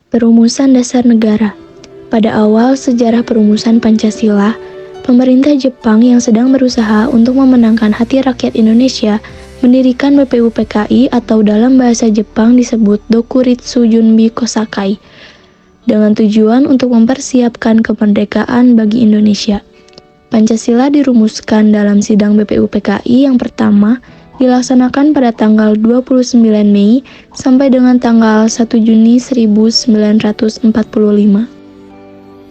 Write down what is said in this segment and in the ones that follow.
Perumusan dasar negara. Pada awal sejarah perumusan Pancasila, pemerintah Jepang yang sedang berusaha untuk memenangkan hati rakyat Indonesia mendirikan BPUPKI atau dalam bahasa Jepang disebut Dokuritsu Junbi Kosakai dengan tujuan untuk mempersiapkan kemerdekaan bagi Indonesia. Pancasila dirumuskan dalam sidang BPUPKI yang pertama dilaksanakan pada tanggal 29 Mei sampai dengan tanggal 1 Juni 1945.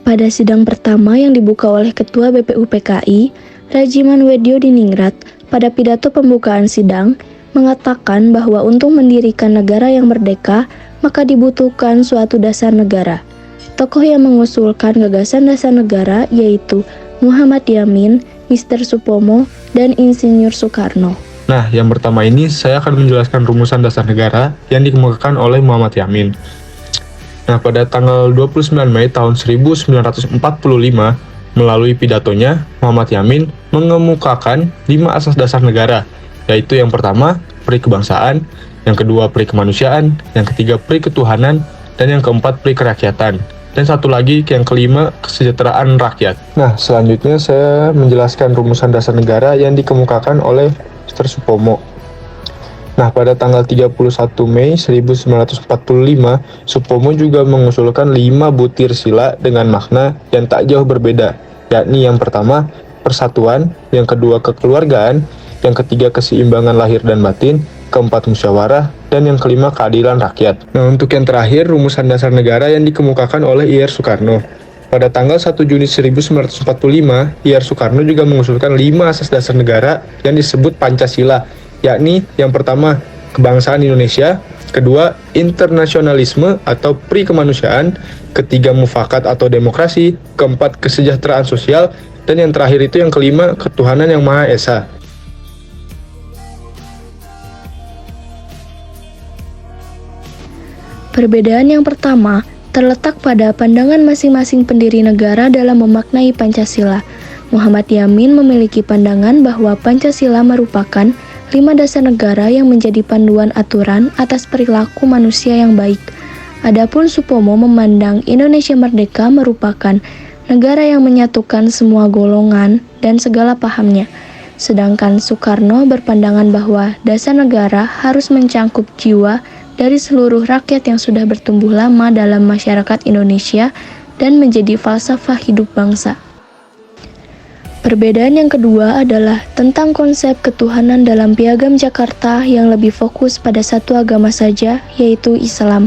Pada sidang pertama yang dibuka oleh Ketua BPUPKI, Rajiman Wedyo Diningrat, pada pidato pembukaan sidang, mengatakan bahwa untuk mendirikan negara yang merdeka, maka dibutuhkan suatu dasar negara. Tokoh yang mengusulkan gagasan dasar negara yaitu Muhammad Yamin, Mr. Supomo, dan Insinyur Soekarno. Nah, yang pertama ini saya akan menjelaskan rumusan dasar negara yang dikemukakan oleh Muhammad Yamin. Nah, pada tanggal 29 Mei tahun 1945, melalui pidatonya, Muhammad Yamin mengemukakan 5 asas dasar negara, yaitu yang pertama, peri kebangsaan, yang kedua, peri kemanusiaan, yang ketiga, peri ketuhanan, dan yang keempat, peri kerakyatan. Dan satu lagi, yang kelima, kesejahteraan rakyat. Nah, selanjutnya saya menjelaskan rumusan dasar negara yang dikemukakan oleh Mr. Supomo. Nah, pada tanggal 31 Mei 1945, Supomo juga mengusulkan 5 butir sila dengan makna yang tak jauh berbeda, yakni yang pertama, persatuan, yang kedua, kekeluargaan, yang ketiga, keseimbangan lahir dan batin, keempat, musyawarah, dan yang kelima, keadilan rakyat. Nah, untuk yang terakhir, rumusan dasar negara yang dikemukakan oleh Ir Soekarno. Pada tanggal 1 Juni 1945, Ir Soekarno juga mengusulkan 5 asas dasar negara yang disebut Pancasila, yakni yang pertama, kebangsaan Indonesia, kedua, internasionalisme atau pri kemanusiaan, ketiga, mufakat atau demokrasi, keempat, kesejahteraan sosial, dan yang terakhir itu yang kelima, ketuhanan yang Maha Esa. Perbedaan yang pertama terletak pada pandangan masing-masing pendiri negara dalam memaknai Pancasila. Muhammad Yamin memiliki pandangan bahwa Pancasila merupakan 5 dasar negara yang menjadi panduan aturan atas perilaku manusia yang baik. Adapun Supomo memandang Indonesia merdeka merupakan negara yang menyatukan semua golongan dan segala pahamnya. Sedangkan Soekarno berpandangan bahwa dasar negara harus mencangkup jiwa dari seluruh rakyat yang sudah bertumbuh lama dalam masyarakat Indonesia dan menjadi falsafah hidup bangsa. Perbedaan yang kedua adalah tentang konsep ketuhanan dalam Piagam Jakarta yang lebih fokus pada satu agama saja, yaitu Islam.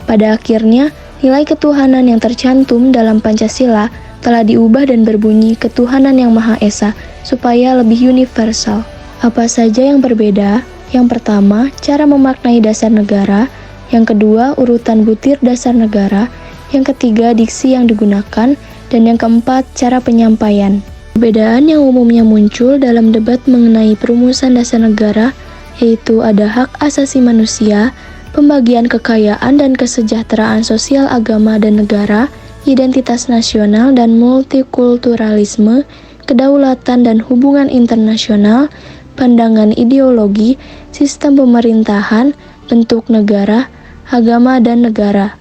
Pada akhirnya, nilai ketuhanan yang tercantum dalam Pancasila telah diubah dan berbunyi ketuhanan yang Maha Esa supaya lebih universal. Apa saja yang berbeda? Yang pertama, cara memaknai dasar negara. Yang kedua, urutan butir dasar negara. Yang ketiga, diksi yang digunakan. Dan yang keempat, cara penyampaian. Perbedaan yang umumnya muncul dalam debat mengenai perumusan dasar negara, yaitu ada hak asasi manusia, pembagian kekayaan dan kesejahteraan sosial agama dan negara, identitas nasional dan multikulturalisme, kedaulatan dan hubungan internasional, pandangan ideologi, sistem pemerintahan, bentuk negara, agama dan negara.